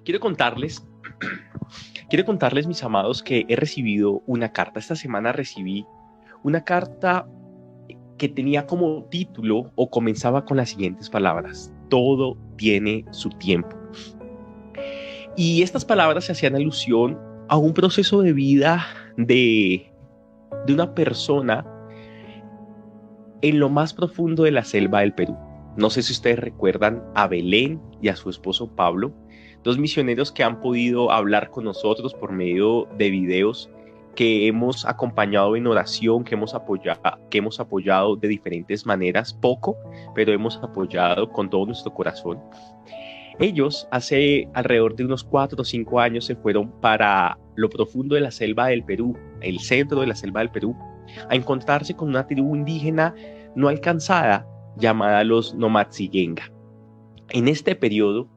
Quiero contarles, quiero contarles, mis amados, que he recibido una carta. Esta semana recibí una carta que tenía como título o comenzaba con las siguientes palabras: todo tiene su tiempo. Y estas palabras se hacían alusión a un proceso de vida de una persona en lo más profundo de la selva del Perú. No sé si ustedes recuerdan a Belén y a su esposo Pablo, dos misioneros que han podido hablar con nosotros por medio de videos que hemos acompañado en oración, que hemos apoyado de diferentes maneras, poco, pero hemos apoyado con todo nuestro corazón. Ellos hace alrededor de unos 4 o 5 años se fueron para lo profundo de la selva del Perú, el centro de la selva del Perú, a encontrarse con una tribu indígena no alcanzada llamada los Nomatsigenga. En este periodo,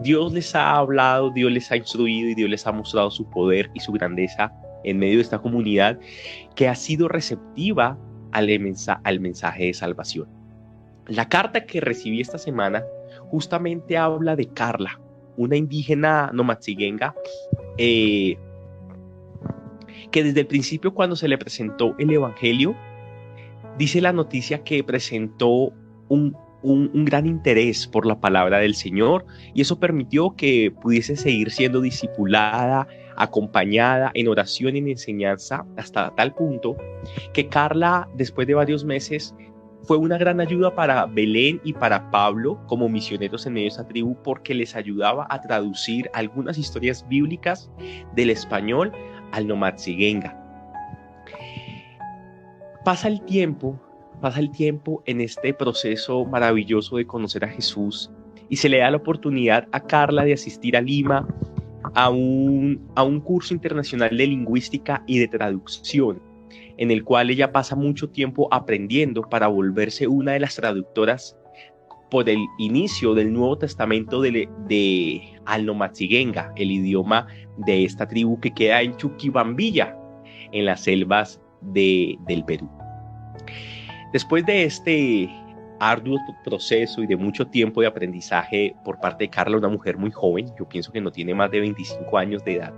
Dios les ha hablado, Dios les ha instruido y Dios les ha mostrado su poder y su grandeza en medio de esta comunidad que ha sido receptiva al mensaje de salvación. La carta que recibí esta semana justamente habla de Carla, una indígena nomatsigenga que desde el principio, cuando se le presentó el evangelio, dice la noticia que presentó un gran interés por la palabra del Señor, y eso permitió que pudiese seguir siendo discipulada, acompañada en oración y en enseñanza, hasta tal punto que Carla, después de varios meses, fue una gran ayuda para Belén y para Pablo como misioneros en medio de esa tribu, porque les ayudaba a traducir algunas historias bíblicas del español al nomatsigenga. Pasa el tiempo en este proceso maravilloso de conocer a Jesús, y se le da la oportunidad a Carla de asistir a Lima a un curso internacional de lingüística y de traducción, en el cual ella pasa mucho tiempo aprendiendo para volverse una de las traductoras por el inicio del Nuevo Testamento al nomatsigenga, el idioma de esta tribu que queda en Chuquibambilla, en las selvas del Perú. Después de este arduo proceso y de mucho tiempo de aprendizaje por parte de Carla, una mujer muy joven, yo pienso que no tiene más de 25 años de edad,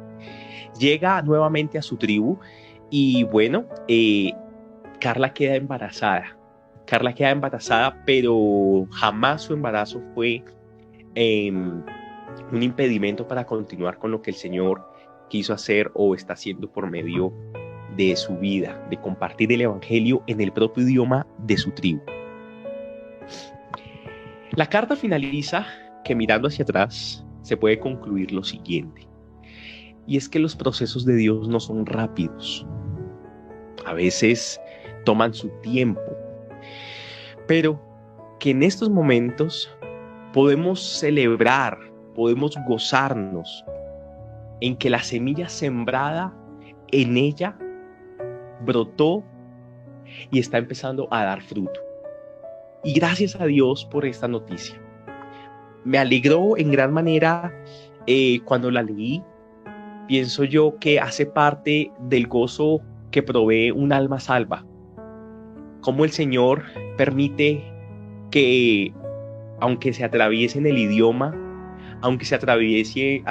llega nuevamente a su tribu y bueno, Carla queda embarazada. Pero jamás su embarazo fue un impedimento para continuar con lo que el Señor quiso hacer o está haciendo por medio de su vida, de compartir el evangelio en el propio idioma de su tribu. La carta finaliza que, mirando hacia atrás, se puede concluir lo siguiente, y es que los procesos de Dios no son rápidos. A veces toman su tiempo, pero que en estos momentos podemos celebrar, podemos gozarnos en que la semilla sembrada en ella brotó y está empezando a dar fruto. Y gracias a Dios por esta noticia. Me alegró en gran manera cuando la leí. Pienso yo que hace parte del gozo que provee un alma salva. Cómo el Señor permite que, aunque se atraviesen el idioma, aunque se atraviese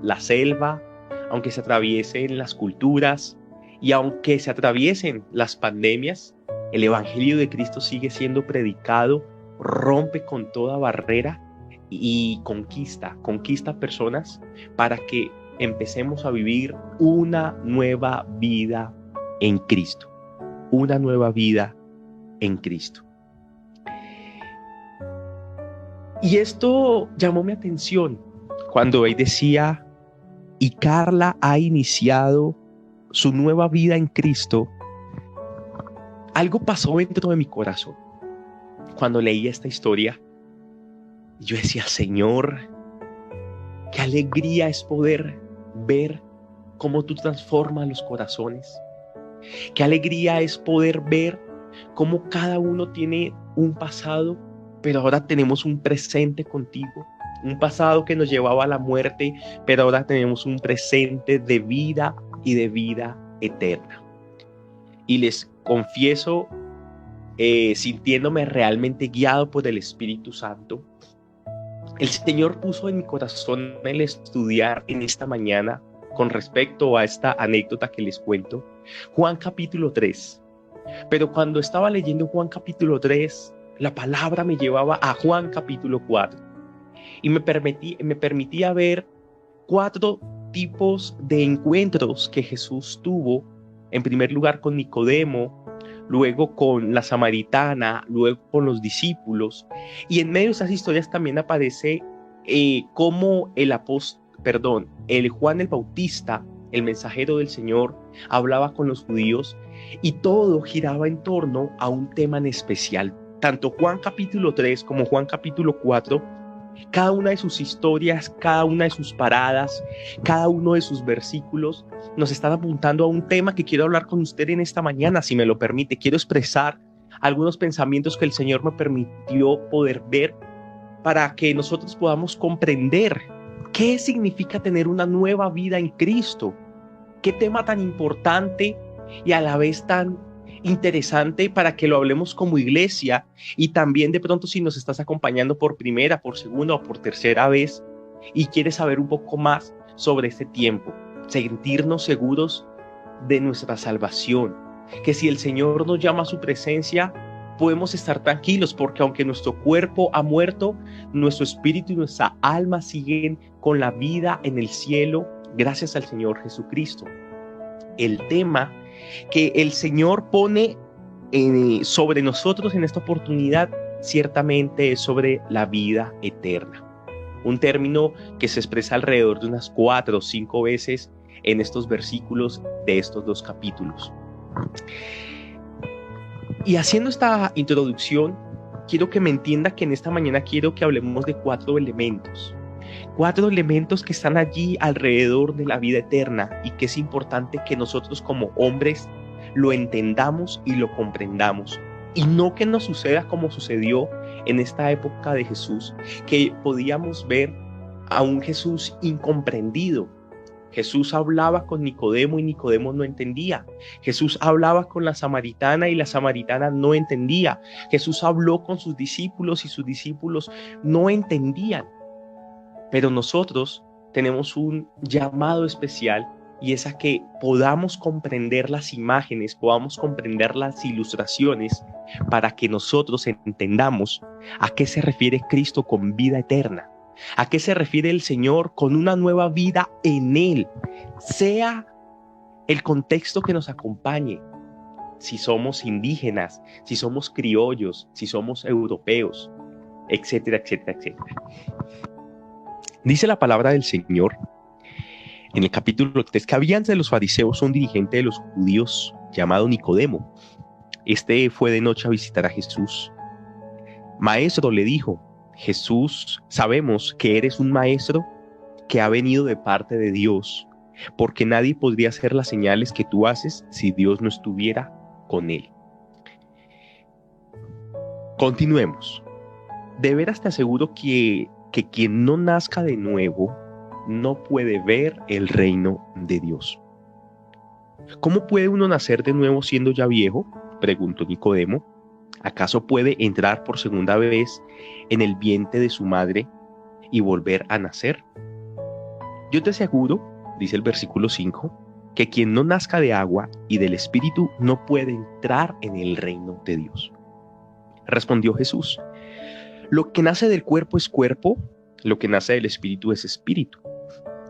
la selva, aunque se atraviesen las culturas y aunque se atraviesen las pandemias, el evangelio de Cristo sigue siendo predicado, rompe con toda barrera y conquista personas para que empecemos a vivir una nueva vida en Cristo. Una nueva vida en Cristo. Y esto llamó mi atención cuando él decía: y Carla ha iniciado su nueva vida en Cristo. Algo pasó dentro de mi corazón cuando leí esta historia. Yo decía: Señor, qué alegría es poder ver cómo tú transformas los corazones. Qué alegría es poder ver cómo cada uno tiene un pasado, pero ahora tenemos un presente contigo. Un pasado que nos llevaba a la muerte, pero ahora tenemos un presente de vida y de vida eterna. Y les confieso, sintiéndome realmente guiado por el Espíritu Santo, El Señor puso en mi corazón el estudiar en esta mañana con respecto a esta anécdota que les cuento, Juan capítulo 3. Pero cuando estaba leyendo Juan capítulo 3, la palabra me llevaba a Juan capítulo 4 y me permitía ver 4 tipos de encuentros que Jesús tuvo, en primer lugar con Nicodemo, luego con la samaritana, luego con los discípulos, y en medio de esas historias también aparece cómo el Juan el Bautista, el mensajero del Señor, hablaba con los judíos y todo giraba en torno a un tema en especial. Tanto Juan capítulo 3 como Juan capítulo 4, cada una de sus historias, cada una de sus paradas, cada uno de sus versículos nos están apuntando a un tema que quiero hablar con usted en esta mañana, si me lo permite. Quiero expresar algunos pensamientos que el Señor me permitió poder ver para que nosotros podamos comprender qué significa tener una nueva vida en Cristo. Qué tema tan importante y a la vez tan interesante para que lo hablemos como iglesia, y también de pronto si nos estás acompañando por primera, por segunda o por tercera vez y quieres saber un poco más sobre este tiempo, sentirnos seguros de nuestra salvación, que si el Señor nos llama a su presencia podemos estar tranquilos, porque aunque nuestro cuerpo ha muerto, nuestro espíritu y nuestra alma siguen con la vida en el cielo gracias al Señor Jesucristo. El tema que el Señor pone sobre nosotros en esta oportunidad ciertamente es sobre la vida eterna. Un término que se expresa alrededor de unas 4 o 5 veces en estos versículos de estos 2 capítulos. Y haciendo esta introducción, quiero que me entienda que en esta mañana quiero que hablemos de 4 elementos. 4 elementos que están allí alrededor de la vida eterna y que es importante que nosotros como hombres lo entendamos y lo comprendamos. Y no que nos suceda como sucedió en esta época de Jesús, que podíamos ver a un Jesús incomprendido. Jesús hablaba con Nicodemo y Nicodemo no entendía. Jesús hablaba con la samaritana y la samaritana no entendía. Jesús habló con sus discípulos y sus discípulos no entendían. Pero nosotros tenemos un llamado especial, y es a que podamos comprender las imágenes, podamos comprender las ilustraciones, para que nosotros entendamos a qué se refiere Cristo con vida eterna, a qué se refiere el Señor con una nueva vida en Él, sea el contexto que nos acompañe, si somos indígenas, si somos criollos, si somos europeos, etcétera, etcétera, etcétera. Dice la palabra del Señor en el capítulo 3 que había entre los fariseos un dirigente de los judíos llamado Nicodemo. Este fue de noche a visitar a Jesús. Maestro, le dijo, Jesús, sabemos que eres un maestro que ha venido de parte de Dios, porque nadie podría hacer las señales que tú haces si Dios no estuviera con él. Continuemos. De veras te aseguro que quien no nazca de nuevo no puede ver el reino de Dios. ¿Cómo puede uno nacer de nuevo siendo ya viejo?, preguntó Nicodemo. ¿Acaso puede entrar por segunda vez en el vientre de su madre y volver a nacer? Yo te aseguro, dice el versículo 5, que quien no nazca de agua y del Espíritu no puede entrar en el reino de Dios. Respondió Jesús, lo que nace del cuerpo es cuerpo, lo que nace del Espíritu es espíritu.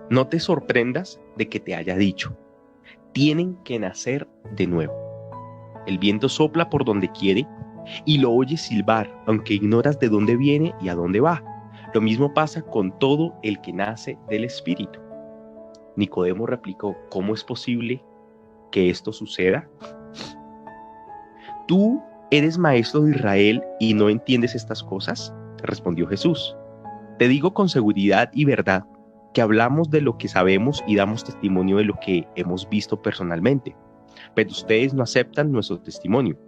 No te sorprendas de que te haya dicho, tienen que nacer de nuevo. El viento sopla por donde quiere y lo oyes silbar, aunque ignoras de dónde viene y a dónde va. Lo mismo pasa con todo el que nace del Espíritu. Nicodemo replicó, ¿cómo es posible que esto suceda? ¿Tú eres maestro de Israel y no entiendes estas cosas? Respondió Jesús. Te digo con seguridad y verdad que hablamos de lo que sabemos y damos testimonio de lo que hemos visto personalmente, pero ustedes no aceptan nuestro testimonio.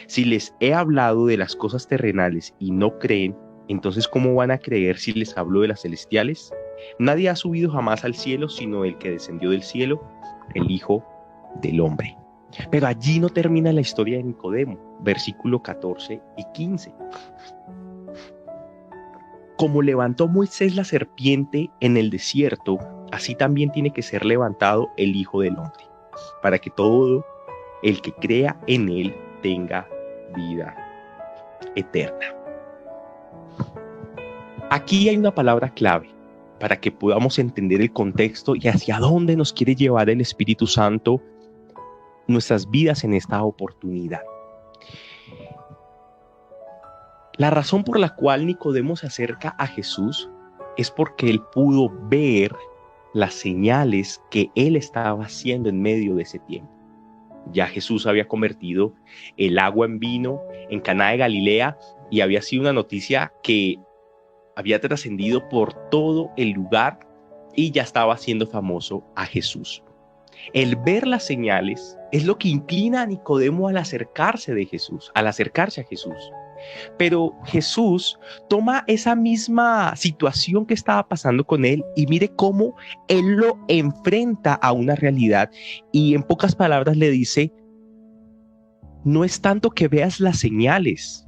Si les he hablado de las cosas terrenales y no creen, entonces ¿cómo van a creer si les hablo de las celestiales? Nadie ha subido jamás al cielo sino el que descendió del cielo, el Hijo del Hombre. Pero allí no termina la historia de Nicodemo, versículo 14 y 15. como levantó Moisés la serpiente en el desierto, así también tiene que ser levantado el Hijo del Hombre, para que todo el que crea en él tenga vida eterna. Aquí hay una palabra clave para que podamos entender el contexto y hacia dónde nos quiere llevar el Espíritu Santo nuestras vidas en esta oportunidad. La razón por la cual Nicodemo se acerca a Jesús es porque él pudo ver las señales que él estaba haciendo en medio de ese tiempo. Ya Jesús había convertido el agua en vino en Caná de Galilea y había sido una noticia que había trascendido por todo el lugar y ya estaba haciendo famoso a Jesús. El ver las señales es lo que inclina a Nicodemo al acercarse a Jesús. Pero Jesús toma esa misma situación que estaba pasando con él y mire cómo él lo enfrenta a una realidad y en pocas palabras le dice: no es tanto que veas las señales,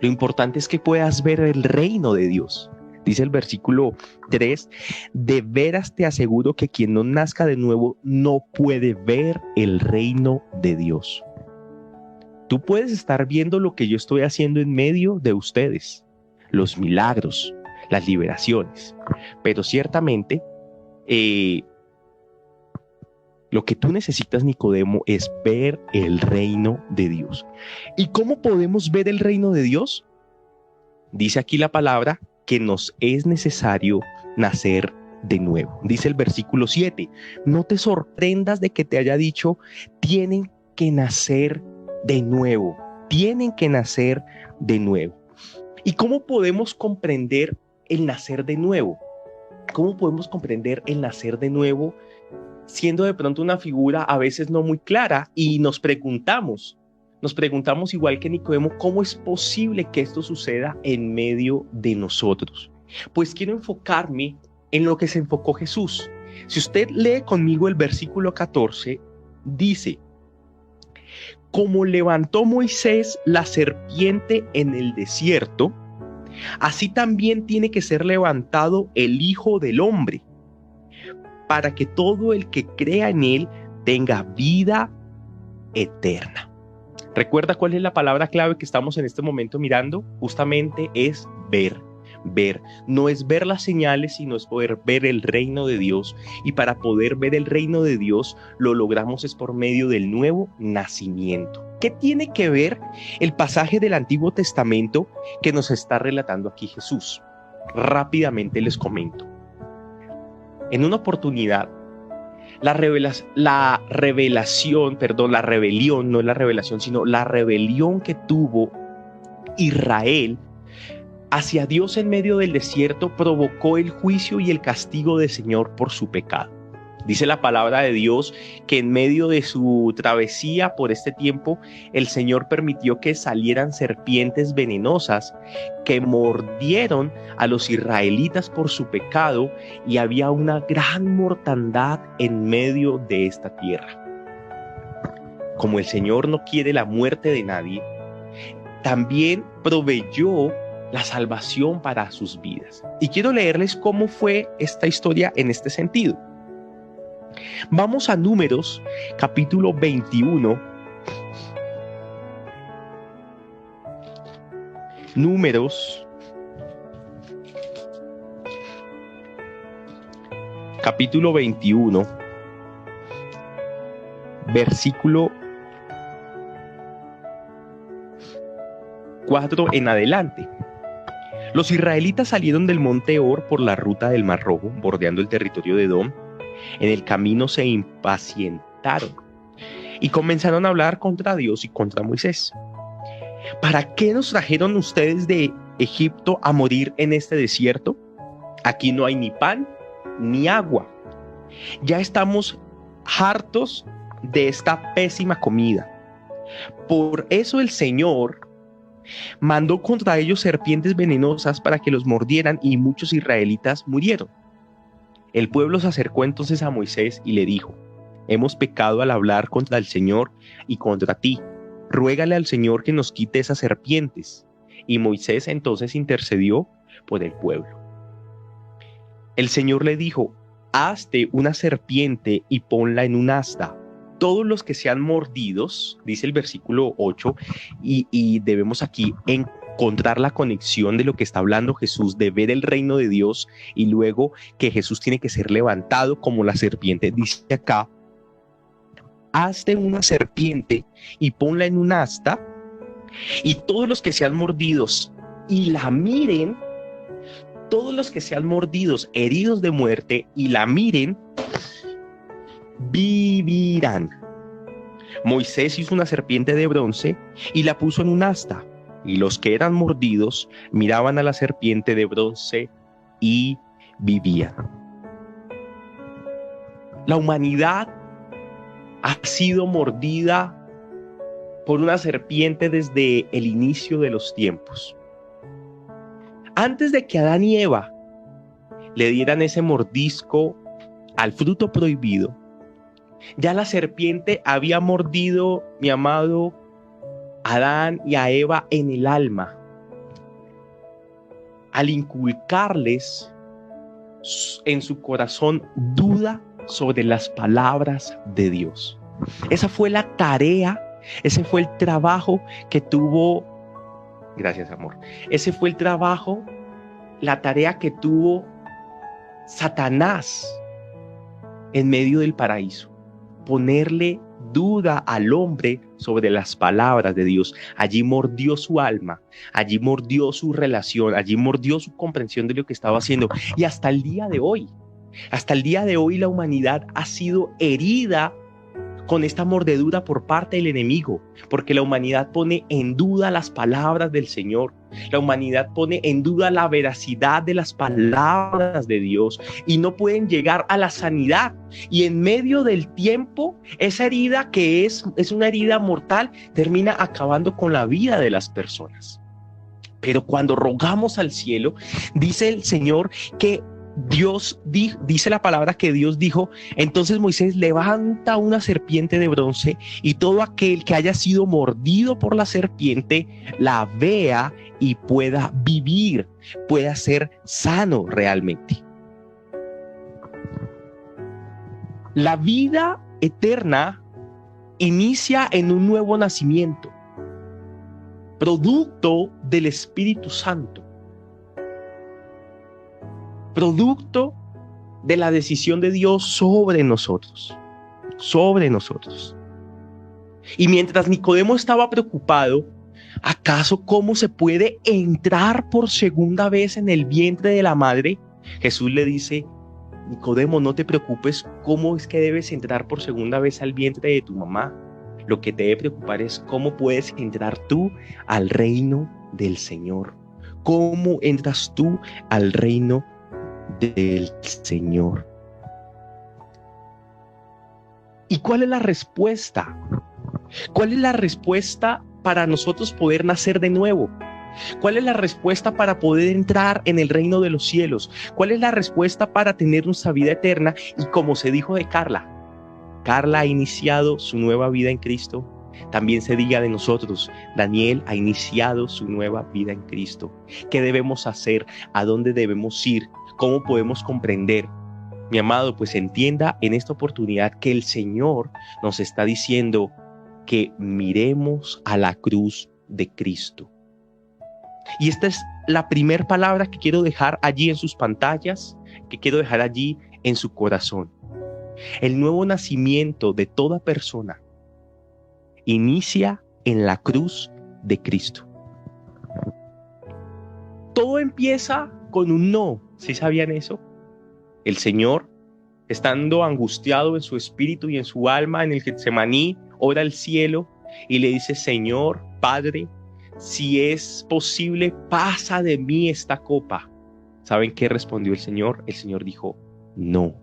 lo importante es que puedas ver el reino de Dios. Dice el versículo 3, de veras te aseguro que quien no nazca de nuevo no puede ver el reino de Dios. Tú puedes estar viendo lo que yo estoy haciendo en medio de ustedes, los milagros, las liberaciones, pero ciertamente lo que tú necesitas, Nicodemo, es ver el reino de Dios. ¿Y cómo podemos ver el reino de Dios? Dice aquí la palabra que nos es necesario nacer de nuevo. Dice el versículo 7, no te sorprendas de que te haya dicho, tienen que nacer de nuevo, tienen que nacer de nuevo. ¿Y cómo podemos comprender el nacer de nuevo? ¿Cómo podemos comprender el nacer de nuevo siendo de pronto una figura a veces no muy clara? Y nos preguntamos igual que Nicodemo, ¿cómo es posible que esto suceda en medio de nosotros? Pues quiero enfocarme en lo que se enfocó Jesús. Si usted lee conmigo el versículo 14, dice: como levantó Moisés la serpiente en el desierto, así también tiene que ser levantado el Hijo del Hombre, para que todo el que crea en él tenga vida eterna. ¿Recuerda cuál es la palabra clave que estamos en este momento mirando? Justamente es ver. Ver, no es ver las señales, sino es poder ver el reino de Dios. Y para poder ver el reino de Dios, lo logramos es por medio del nuevo nacimiento. ¿Qué tiene que ver el pasaje del Antiguo Testamento que nos está relatando aquí Jesús? Rápidamente les comento. En una oportunidad, la rebelión que tuvo Israel hacia Dios en medio del desierto provocó el juicio y el castigo del Señor por su pecado. Dice la palabra de Dios que en medio de su travesía por este tiempo, el Señor permitió que salieran serpientes venenosas que mordieron a los israelitas por su pecado y había una gran mortandad en medio de esta tierra. Como el Señor no quiere la muerte de nadie, también proveyó la salvación para sus vidas. Y quiero leerles cómo fue esta historia en este sentido. Vamos a Números, capítulo 21. Números, capítulo 21, versículo 4 en adelante. Los israelitas salieron del monte Hor por la ruta del Mar Rojo, bordeando el territorio de Edom. En el camino se impacientaron y comenzaron a hablar contra Dios y contra Moisés. ¿Para qué nos trajeron ustedes de Egipto a morir en este desierto? Aquí no hay ni pan ni agua. Ya estamos hartos de esta pésima comida. Por eso el Señor mandó contra ellos serpientes venenosas para que los mordieran y muchos israelitas murieron. El pueblo se acercó entonces a Moisés y le dijo: hemos pecado al hablar contra el Señor y contra ti. Ruégale al Señor que nos quite esas serpientes. Y Moisés entonces intercedió por el pueblo. El Señor le dijo: hazte una serpiente y ponla en un asta. Todos los que sean mordidos, dice el versículo 8, y debemos aquí encontrar la conexión de lo que está hablando Jesús, de ver el reino de Dios y luego que Jesús tiene que ser levantado como la serpiente. Dice acá: hazte una serpiente y ponla en un asta, y todos los que sean mordidos y la miren, todos los que sean mordidos, heridos de muerte, y la miren, vivirán. Moisés hizo una serpiente de bronce y la puso en un asta, y los que eran mordidos miraban a la serpiente de bronce y vivían. La humanidad ha sido mordida por una serpiente desde el inicio de los tiempos. Antes de que Adán y Eva le dieran ese mordisco al fruto prohibido, ya la serpiente había mordido, mi amado, a Adán y a Eva en el alma, al inculcarles en su corazón duda sobre las palabras de Dios. Esa fue la tarea, ese fue el trabajo que tuvo, gracias amor, ese fue el trabajo, la tarea que tuvo Satanás en medio del paraíso. Ponerle duda al hombre sobre las palabras de Dios. Allí mordió su alma, allí mordió su relación, allí mordió su comprensión de lo que estaba haciendo. Y hasta el día de hoy la humanidad ha sido herida con esta mordedura por parte del enemigo, porque la humanidad pone en duda las palabras del Señor. La humanidad pone en duda la veracidad de las palabras de Dios y no pueden llegar a la sanidad. Y en medio del tiempo, esa herida que es una herida mortal, termina acabando con la vida de las personas. Pero cuando rogamos al cielo, dice el Señor que dice la palabra que Dios dijo: entonces Moisés levanta una serpiente de bronce y todo aquel que haya sido mordido por la serpiente la vea y pueda vivir, pueda ser sano realmente. La vida eterna inicia en un nuevo nacimiento, producto del Espíritu Santo, producto de la decisión de Dios sobre nosotros. Y mientras Nicodemo estaba preocupado, ¿acaso cómo se puede entrar por segunda vez en el vientre de la madre? Jesús le dice: Nicodemo, no te preocupes, ¿cómo es que debes entrar por segunda vez al vientre de tu mamá? Lo que te debe preocupar es cómo puedes entrar tú al reino del Señor. ¿Cómo entras tú al reino del Señor? ¿Y cuál es la respuesta? ¿Cuál es la respuesta para nosotros poder nacer de nuevo? ¿Cuál es la respuesta para poder entrar en el reino de los cielos? ¿Cuál es la respuesta para tener nuestra vida eterna? Y como se dijo de Carla ha iniciado su nueva vida en Cristo. También se diga de nosotros: Daniel ha iniciado su nueva vida en Cristo. ¿Qué debemos hacer? ¿A dónde debemos ir? ¿Cómo podemos comprender? Mi amado, pues entienda en esta oportunidad que el Señor nos está diciendo que miremos a la cruz de Cristo. Y esta es la primera palabra que quiero dejar allí en sus pantallas, que quiero dejar allí en su corazón. El nuevo nacimiento de toda persona inicia en la cruz de Cristo. Todo empieza con un no. ¿Sí sabían eso? El Señor, estando angustiado en su espíritu y en su alma en el Getsemaní, ora al cielo y le dice: Señor, Padre, si es posible, pasa de mí esta copa. ¿Saben qué respondió el Señor? El Señor dijo: no.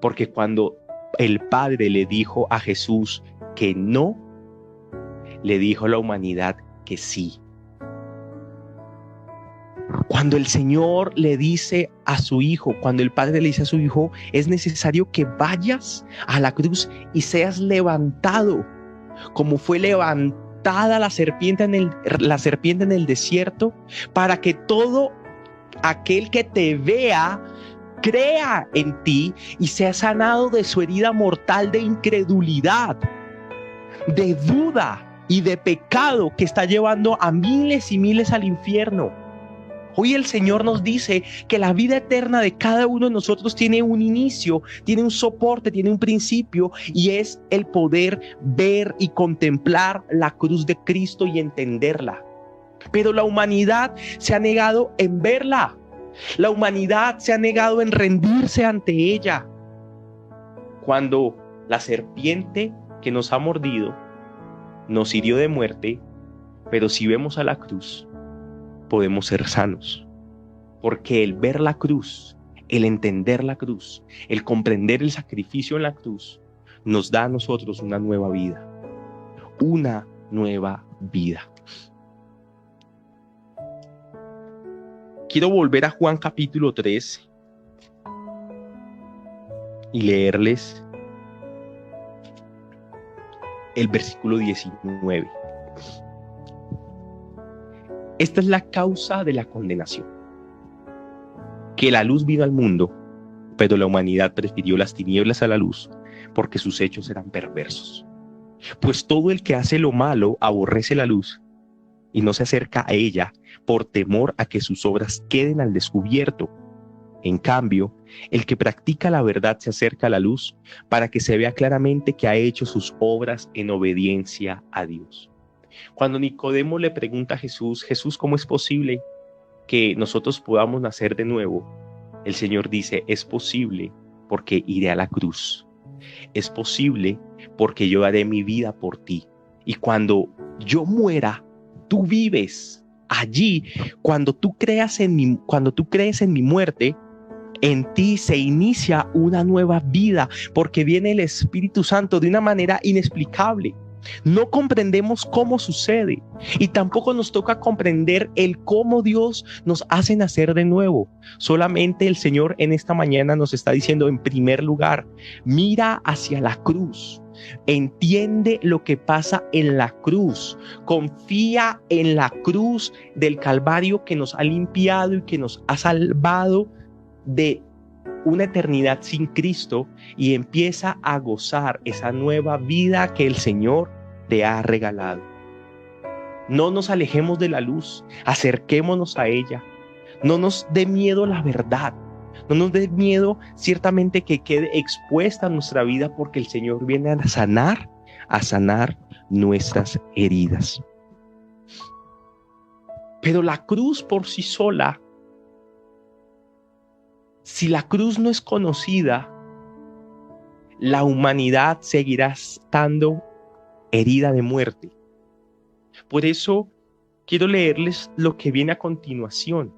Porque cuando el Padre le dijo a Jesús que no, le dijo a la humanidad que sí. Cuando el Señor le dice a su Hijo, cuando el Padre le dice a su Hijo: es necesario que vayas a la cruz y seas levantado, como fue levantado montada la serpiente en el desierto, para que todo aquel que te vea crea en ti y sea sanado de su herida mortal de incredulidad, de duda y de pecado que está llevando a miles y miles al infierno. Hoy el Señor nos dice que la vida eterna de cada uno de nosotros tiene un inicio, tiene un soporte, tiene un principio, y es el poder ver y contemplar la cruz de Cristo y entenderla. Pero la humanidad se ha negado en verla. La humanidad se ha negado en rendirse ante ella. Cuando la serpiente que nos ha mordido nos hirió de muerte, pero si vemos a la cruz, podemos ser sanos. Porque el ver la cruz, el entender la cruz, el comprender el sacrificio en la cruz, nos da a nosotros una nueva vida. Una nueva vida. Quiero volver a Juan capítulo 3 y leerles el versículo 19. Esta es la causa de la condenación: que la luz vino al mundo, pero la humanidad prefirió las tinieblas a la luz, porque sus hechos eran perversos. Pues todo el que hace lo malo aborrece la luz y no se acerca a ella por temor a que sus obras queden al descubierto. En cambio, el que practica la verdad se acerca a la luz para que se vea claramente que ha hecho sus obras en obediencia a Dios. Cuando Nicodemo le pregunta a Jesús: Jesús, ¿cómo es posible que nosotros podamos nacer de nuevo? El Señor dice: es posible porque iré a la cruz. Es posible porque yo daré mi vida por ti. Y cuando yo muera, tú vives allí. Cuando tú crees en mi muerte, en ti se inicia una nueva vida, porque viene el Espíritu Santo de una manera inexplicable. No comprendemos cómo sucede, y tampoco nos toca comprender el cómo Dios nos hace nacer de nuevo. Solamente el Señor en esta mañana nos está diciendo, en primer lugar, mira hacia la cruz. Entiende lo que pasa en la cruz. Confía en la cruz del Calvario, que nos ha limpiado y que nos ha salvado de una eternidad sin Cristo, y empieza a gozar esa nueva vida que el Señor te ha regalado. No nos alejemos de la luz, acerquémonos a ella. No nos dé miedo la verdad. No nos dé miedo ciertamente que quede expuesta nuestra vida, porque el Señor viene a sanar nuestras heridas. Pero la cruz por sí sola, si la cruz no es conocida, la humanidad seguirá estando herida de muerte. Por eso quiero leerles lo que viene a continuación.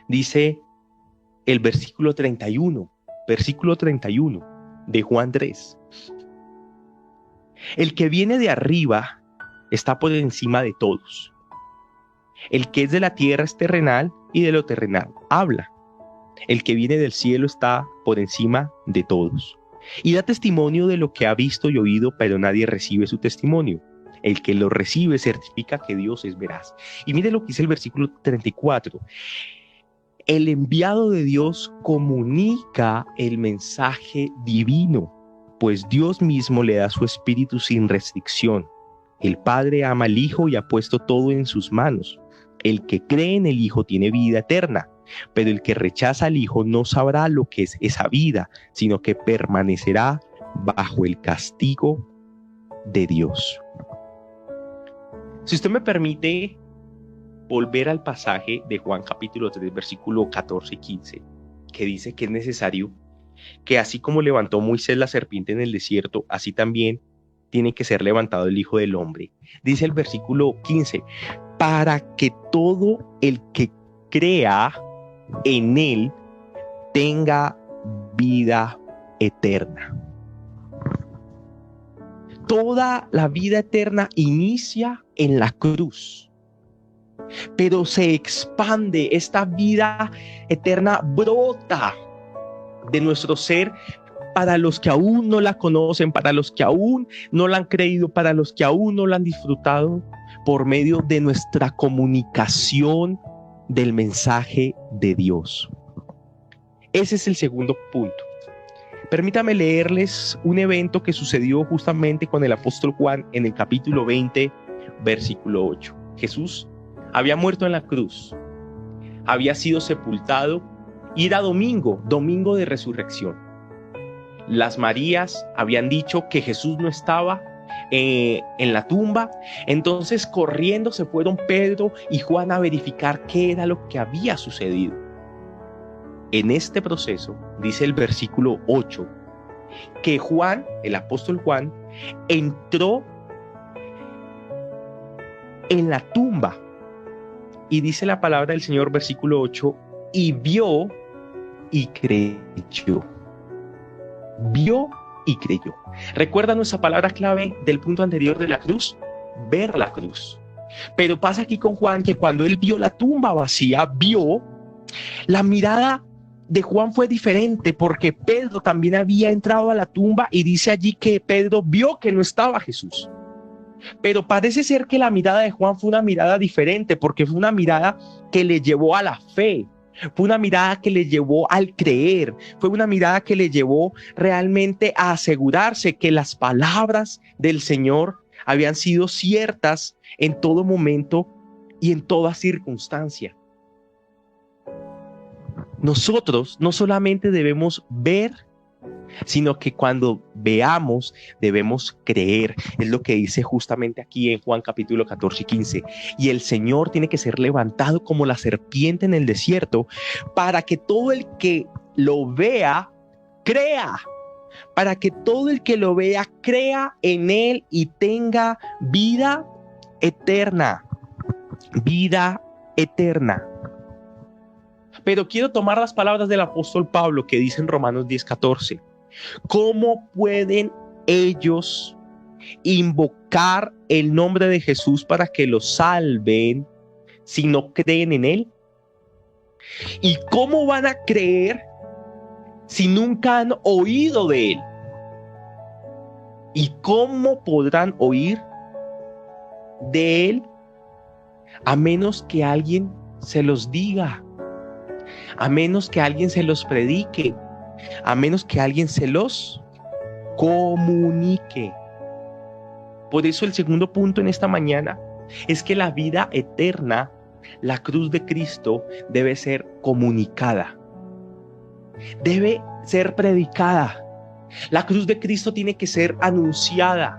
Dice el versículo 31 de Juan 3. El que viene de arriba está por encima de todos. El que es de la tierra es terrenal, y de lo terrenal habla. El que viene del cielo está por encima de todos, y da testimonio de lo que ha visto y oído, pero nadie recibe su testimonio. El que lo recibe certifica que Dios es veraz. Y mire lo que dice el versículo 34. El enviado de Dios comunica el mensaje divino, pues Dios mismo le da su espíritu sin restricción. El Padre ama al Hijo y ha puesto todo en sus manos. El que cree en el Hijo tiene vida eterna, pero el que rechaza al Hijo no sabrá lo que es esa vida, sino que permanecerá bajo el castigo de Dios. Si usted me permite volver al pasaje de Juan capítulo 3, versículo 14 y 15, que dice que es necesario que así como levantó Moisés la serpiente en el desierto, así también tiene que ser levantado el Hijo del Hombre. Dice el versículo 15, para que todo el que crea en él tenga vida eterna. Toda la vida eterna inicia en la cruz, pero se expande. Esta vida eterna brota de nuestro ser para los que aún no la conocen, para los que aún no la han creído, para los que aún no la han disfrutado, por medio de nuestra comunicación del mensaje de Dios. Ese es el segundo punto. Permítame leerles un evento que sucedió justamente con el apóstol Juan en el capítulo 20, versículo 8. Jesús había muerto en la cruz, había sido sepultado y era domingo de resurrección. Las Marías habían dicho que Jesús no estaba en la tumba, entonces corriendo se fueron Pedro y Juan a verificar qué era lo que había sucedido. En este proceso, dice el versículo 8, que Juan, el apóstol Juan, entró en la tumba y dice la palabra del Señor, versículo 8, y vio y creyó. Vio y creyó. ¿Recuerda nuestra palabra clave del punto anterior de la cruz? Ver la cruz. Pero pasa aquí con Juan que cuando él vio la tumba vacía, vio, la mirada de Juan fue diferente porque Pedro también había entrado a la tumba y dice allí que Pedro vio que no estaba Jesús. Pero parece ser que la mirada de Juan fue una mirada diferente porque fue una mirada que le llevó a la fe. Fue una mirada que le llevó al creer, fue una mirada que le llevó realmente a asegurarse que las palabras del Señor habían sido ciertas en todo momento y en toda circunstancia. Nosotros no solamente debemos ver, sino que cuando veamos debemos creer. Es lo que dice justamente aquí en Juan capítulo 14 y 15. Y el Señor tiene que ser levantado como la serpiente en el desierto para que todo el que lo vea, crea. Para que todo el que lo vea, crea en él y tenga vida eterna. Vida eterna. Pero quiero tomar las palabras del apóstol Pablo que dice en Romanos 10:14. ¿Cómo pueden ellos invocar el nombre de Jesús para que los salven si no creen en él? ¿Y cómo van a creer si nunca han oído de él? ¿Y cómo podrán oír de él a menos que alguien se los diga? A menos que alguien se los predique, a menos que alguien se los comunique. Por eso el segundo punto en esta mañana es que la vida eterna, la cruz de Cristo, debe ser comunicada. Debe ser predicada. La cruz de Cristo tiene que ser anunciada.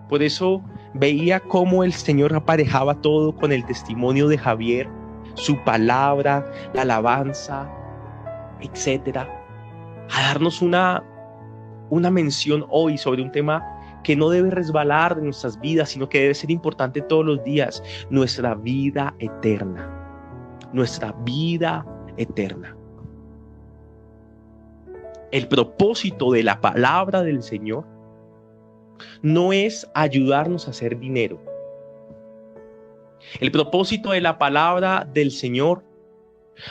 Por eso veía cómo el Señor aparejaba todo con el testimonio de Javier, su palabra, la alabanza, etcétera, a darnos una mención hoy sobre un tema que no debe resbalar de nuestras vidas, sino que debe ser importante todos los días: nuestra vida eterna. Nuestra vida eterna. El propósito de la palabra del Señor no es ayudarnos a hacer dinero. El propósito de la palabra del Señor,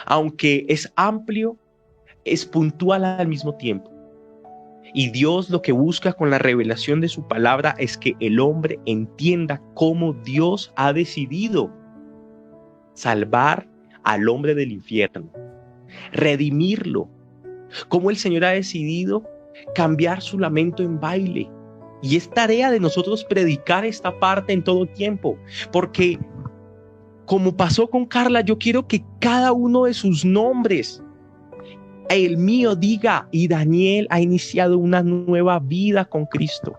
aunque es amplio, es puntual al mismo tiempo. Y Dios lo que busca con la revelación de su palabra es que el hombre entienda cómo Dios ha decidido salvar al hombre del infierno, redimirlo, cómo el Señor ha decidido cambiar su lamento en baile. Y es tarea de nosotros predicar esta parte en todo tiempo, porque como pasó con Carla, yo quiero que cada uno de sus nombres, el mío, diga: y Daniel ha iniciado una nueva vida con Cristo,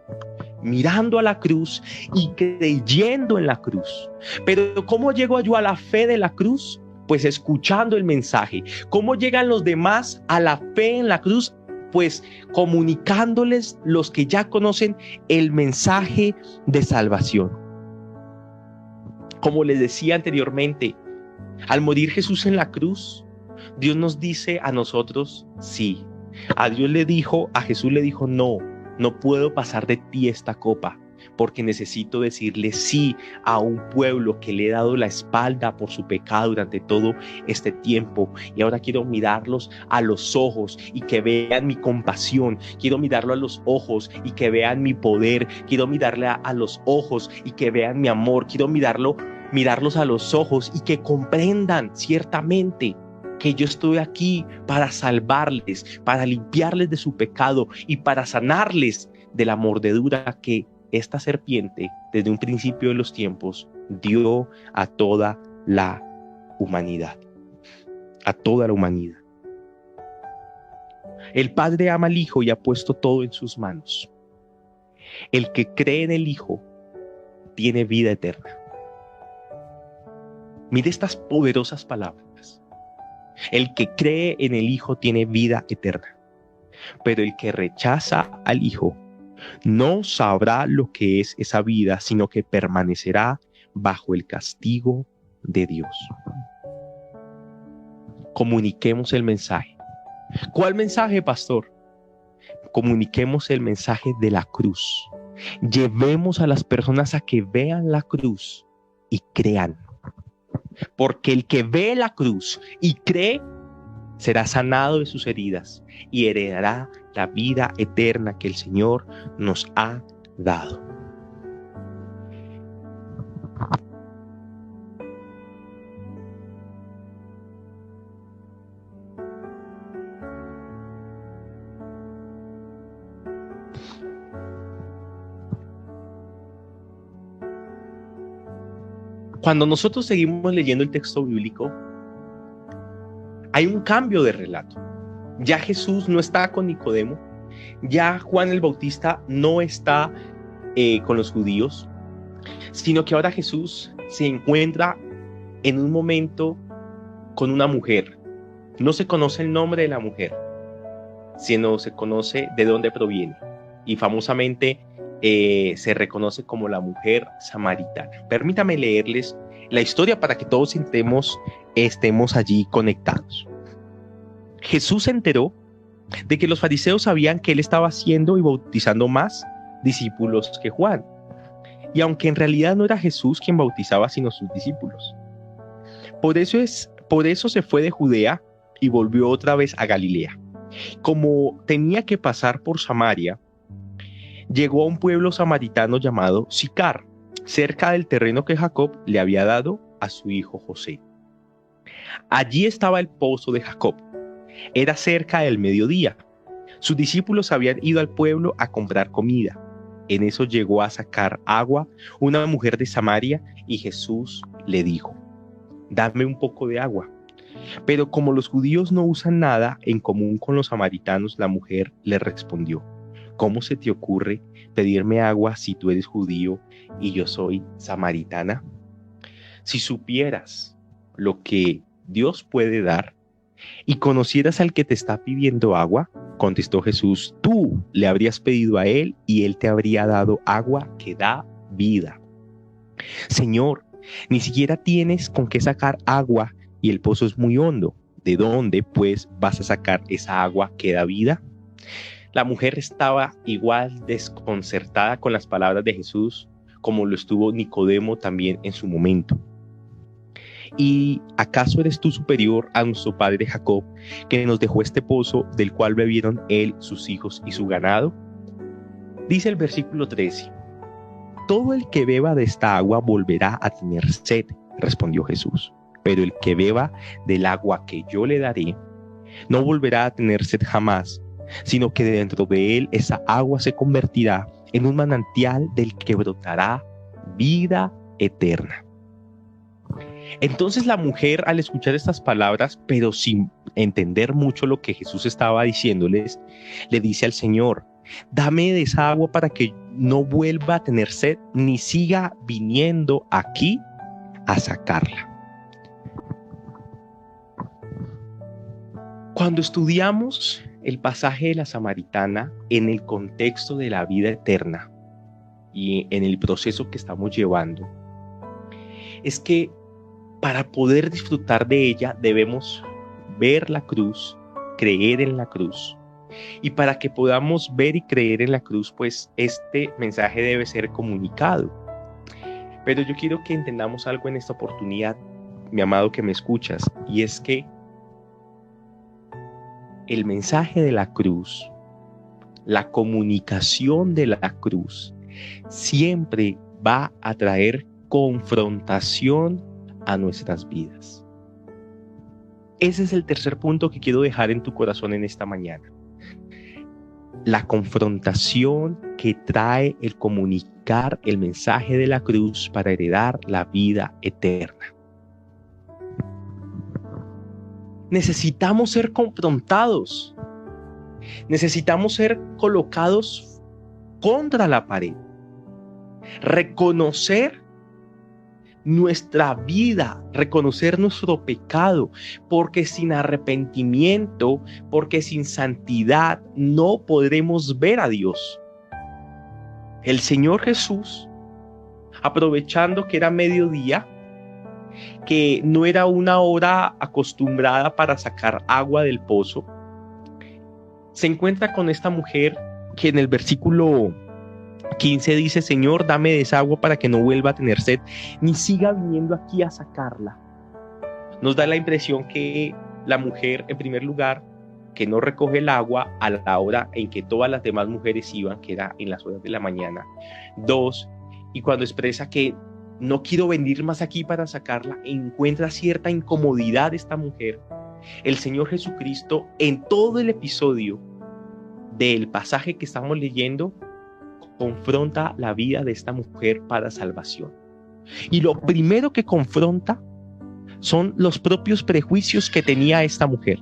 mirando a la cruz y creyendo en la cruz. Pero ¿cómo llego yo a la fe de la cruz? Pues escuchando el mensaje. ¿Cómo llegan los demás a la fe en la cruz? Pues comunicándoles, los que ya conocen, el mensaje de salvación. Como les decía anteriormente, al morir Jesús en la cruz, Dios nos dice a nosotros sí. A Jesús le dijo, no puedo pasar de ti esta copa, porque necesito decirle sí a un pueblo que le he dado la espalda por su pecado durante todo este tiempo. Y ahora quiero mirarlos a los ojos y que vean mi compasión. Quiero mirarlo a los ojos y que vean mi poder. Quiero mirarle a los ojos y que vean mi amor. Quiero mirarlos a los ojos y que comprendan ciertamente que yo estoy aquí para salvarles, para limpiarles de su pecado y para sanarles de la mordedura que esta serpiente, desde un principio de los tiempos, dio a toda la humanidad. A toda la humanidad. El Padre ama al Hijo y ha puesto todo en sus manos. El que cree en el Hijo tiene vida eterna. Mire estas poderosas palabras. El que cree en el Hijo tiene vida eterna, pero el que rechaza al Hijo no sabrá lo que es esa vida, sino que permanecerá bajo el castigo de Dios. Comuniquemos el mensaje. ¿Cuál mensaje, pastor? Comuniquemos el mensaje de la cruz. Llevemos a las personas a que vean la cruz y crean. Porque el que ve la cruz y cree será sanado de sus heridas y heredará la vida eterna que el Señor nos ha dado. Cuando nosotros seguimos leyendo el texto bíblico, hay un cambio de relato. Ya Jesús no está con Nicodemo, ya Juan el Bautista no está con los judíos, sino que ahora Jesús se encuentra en un momento con una mujer. No se conoce el nombre de la mujer, sino se conoce de dónde proviene. Y famosamente se reconoce como la mujer samaritana. Permítame leerles la historia para que todos estemos allí conectados. Jesús se enteró de que los fariseos sabían que él estaba haciendo y bautizando más discípulos que Juan. Y aunque en realidad no era Jesús quien bautizaba, sino sus discípulos. Por eso se fue de Judea y volvió otra vez a Galilea. Como tenía que pasar por Samaria, llegó a un pueblo samaritano llamado Sicar, cerca del terreno que Jacob le había dado a su hijo José. Allí estaba el pozo de Jacob. Era cerca del mediodía. Sus discípulos habían ido al pueblo a comprar comida. En eso llegó a sacar agua una mujer de Samaria y Jesús le dijo: «Dame un poco de agua». Pero como los judíos no usan nada en común con los samaritanos, la mujer le respondió: «¿Cómo se te ocurre pedirme agua si tú eres judío y yo soy samaritana? Si supieras lo que Dios puede dar y conocieras al que te está pidiendo agua», contestó Jesús, «tú le habrías pedido a él y él te habría dado agua que da vida». «Señor, ni siquiera tienes con qué sacar agua y el pozo es muy hondo. ¿De dónde, pues, vas a sacar esa agua que da vida?». La mujer estaba igual desconcertada con las palabras de Jesús como lo estuvo Nicodemo también en su momento. ¿Y acaso eres tú superior a nuestro padre Jacob, que nos dejó este pozo del cual bebieron él, sus hijos y su ganado? Dice el versículo 13: «Todo el que beba de esta agua volverá a tener sed», respondió Jesús, «pero el que beba del agua que yo le daré no volverá a tener sed jamás, sino que dentro de él esa agua se convertirá en un manantial del que brotará vida eterna». Entonces la mujer, al escuchar estas palabras, pero sin entender mucho lo que Jesús estaba diciéndoles, le dice al Señor: «Dame de esa agua para que no vuelva a tener sed, ni siga viniendo aquí a sacarla». Cuando estudiamos el pasaje de la samaritana en el contexto de la vida eterna y en el proceso que estamos llevando, es que para poder disfrutar de ella debemos ver la cruz, creer en la cruz Y para que podamos ver y creer en la cruz, pues este mensaje debe ser comunicado. Pero yo quiero que entendamos algo en esta oportunidad, mi amado que me escuchas, y es que el mensaje de la cruz, la comunicación de la cruz, siempre va a traer confrontación a nuestras vidas. Ese es el tercer punto que quiero dejar en tu corazón en esta mañana. La confrontación que trae el comunicar el mensaje de la cruz para heredar la vida eterna. Necesitamos ser confrontados. Necesitamos ser colocados contra la pared. Reconocer nuestra vida, reconocer nuestro pecado, porque sin arrepentimiento, porque sin santidad no podremos ver a Dios. El Señor Jesús, aprovechando que era mediodía, que no era una hora acostumbrada para sacar agua del pozo, se encuentra con esta mujer que en el versículo 15 dice: Señor, dame de esa agua para que no vuelva a tener sed, ni siga viniendo aquí a sacarla. Nos da la impresión que la mujer, en primer lugar, que no recoge el agua a la hora en que todas las demás mujeres iban, que era en las horas de la mañana. 2, y cuando expresa que no quiero venir más aquí para sacarla, encuentra cierta incomodidad esta mujer. El Señor Jesucristo, en todo el episodio del pasaje que estamos leyendo, confronta la vida de esta mujer para salvación. Y lo primero que confronta son los propios prejuicios que tenía esta mujer.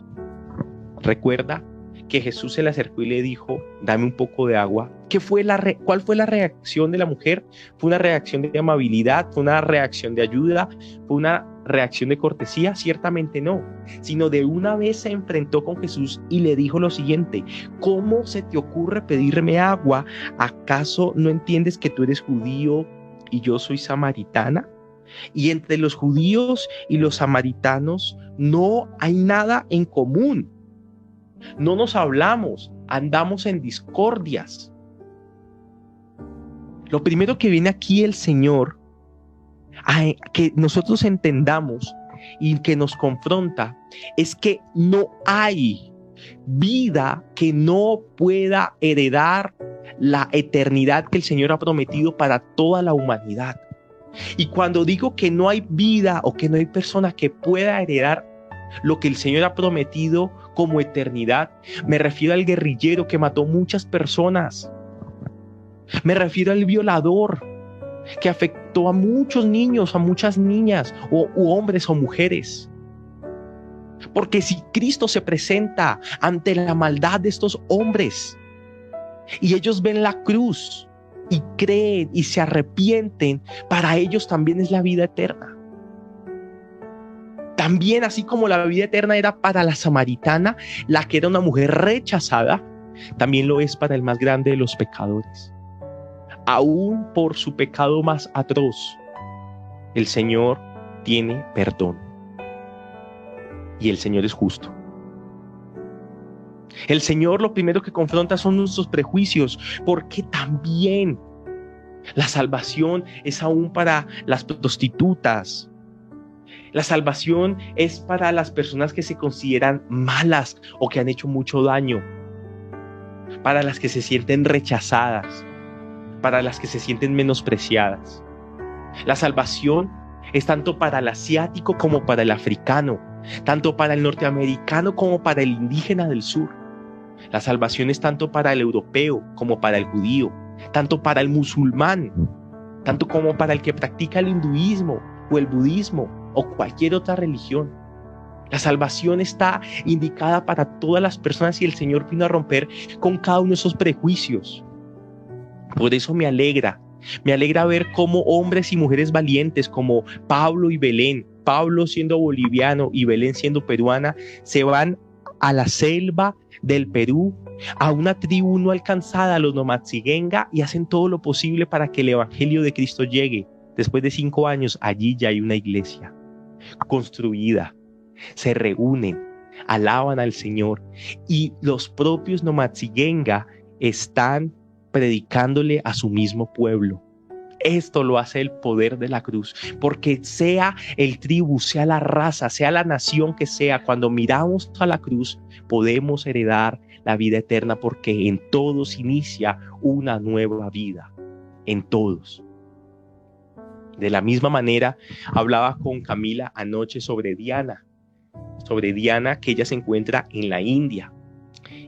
Recuerda que Jesús se le acercó y le dijo: dame un poco de agua. ¿Cuál fue la reacción de la mujer? ¿Fue una reacción de amabilidad? ¿Fue una reacción de ayuda? ¿Fue una reacción de cortesía? Ciertamente no, sino de una vez se enfrentó con Jesús y le dijo lo siguiente: ¿cómo se te ocurre pedirme agua? ¿Acaso no entiendes que tú eres judío y yo soy samaritana? Y entre los judíos y los samaritanos no hay nada en común. No nos hablamos, andamos en discordias. Lo primero que viene aquí el Señor a que nosotros entendamos y que nos confronta es que no hay vida que no pueda heredar la eternidad que el Señor ha prometido para toda la humanidad. Y cuando digo que no hay vida o que no hay persona que pueda heredar lo que el Señor ha prometido como eternidad, me refiero al guerrillero que mató muchas personas. Me refiero al violador que afectó a muchos niños, a muchas niñas, u hombres o mujeres. Porque si Cristo se presenta ante la maldad de estos hombres y ellos ven la cruz y creen y se arrepienten, para ellos también es la vida eterna. También, así como la vida eterna era para la samaritana, la que era una mujer rechazada, también lo es para el más grande de los pecadores. Aún por su pecado más atroz, el Señor tiene perdón. Y el Señor es justo. El Señor lo primero que confronta son nuestros prejuicios, porque también la salvación es aún para las prostitutas. La salvación es para las personas que se consideran malas o que han hecho mucho daño, para las que se sienten rechazadas, para las que se sienten menospreciadas. La salvación es tanto para el asiático como para el africano, tanto para el norteamericano como para el indígena del sur. La salvación es tanto para el europeo como para el judío, tanto para el musulmán, tanto como para el que practica el hinduismo o el budismo o cualquier otra religión. La salvación está indicada para todas las personas y el Señor vino a romper con cada uno de esos prejuicios. Por eso me alegra ver cómo hombres y mujeres valientes como Pablo y Belén, Pablo siendo boliviano y Belén siendo peruana, se van a la selva del Perú, a una tribu no alcanzada, los Nomaxigenga, y hacen todo lo posible para que el evangelio de Cristo llegue. Después de 5 años, allí ya hay una iglesia construida. Se reúnen, alaban al Señor y los propios Nomatsigenga están predicándole a su mismo pueblo. Esto lo hace el poder de la cruz, porque sea el tribu, sea la raza, sea la nación que sea, cuando miramos a la cruz podemos heredar la vida eterna, porque en todos inicia una nueva vida, en todos. De la misma manera, hablaba con Camila anoche sobre Diana, que ella se encuentra en la India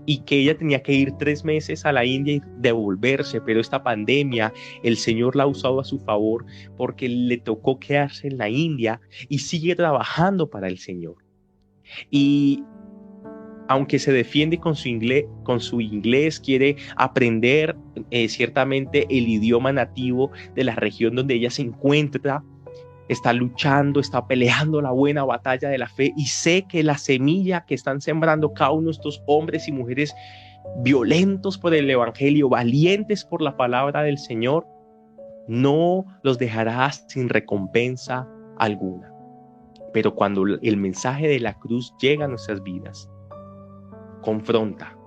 y que ella tenía que ir 3 meses a la India y devolverse, pero esta pandemia el Señor la ha usado a su favor porque le tocó quedarse en la India y sigue trabajando para el Señor. Y aunque se defiende con su inglés, quiere aprender ciertamente el idioma nativo de la región donde ella se encuentra, está luchando, está peleando la buena batalla de la fe, y sé que la semilla que están sembrando cada uno de estos hombres y mujeres violentos por el evangelio, valientes por la palabra del Señor, no los dejará sin recompensa alguna. Pero cuando el mensaje de la cruz llega a nuestras vidas, confronta.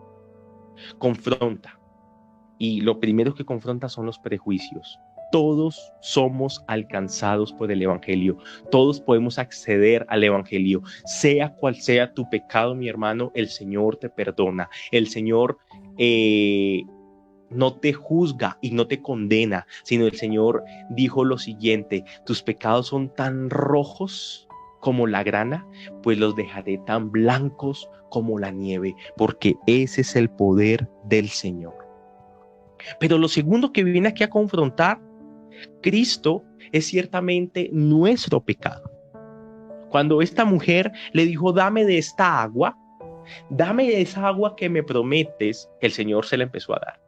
Y lo primero que confronta son los prejuicios. Todos somos alcanzados por el evangelio. Todos podemos acceder al evangelio. Sea cual sea tu pecado, mi hermano, el Señor te perdona. El Señor no te juzga y no te condena, sino el Señor dijo lo siguiente: tus pecados son tan rojos como la grana, pues los dejaré tan blancos como la nieve, porque ese es el poder del Señor. Pero lo segundo que viene aquí a confrontar Cristo es ciertamente nuestro pecado. Cuando esta mujer le dijo: dame de esta agua, dame de esa agua que me prometes, el Señor se la empezó a dar.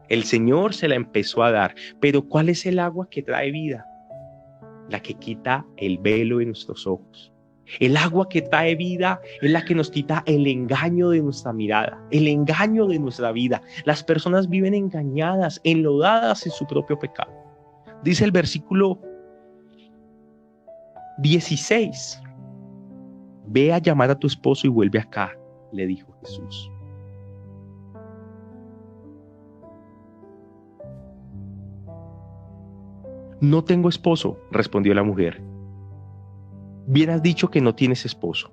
El Señor se la empezó a dar. Pero ¿cuál es el agua que trae vida? La que quita el velo de nuestros ojos. El agua que trae vida es la que nos quita el engaño de nuestra mirada, el engaño de nuestra vida. Las personas viven engañadas, enlodadas en su propio pecado. Dice el versículo 16: ve a llamar a tu esposo y vuelve acá, le dijo Jesús. No tengo esposo, respondió la mujer. Bien has dicho que no tienes esposo.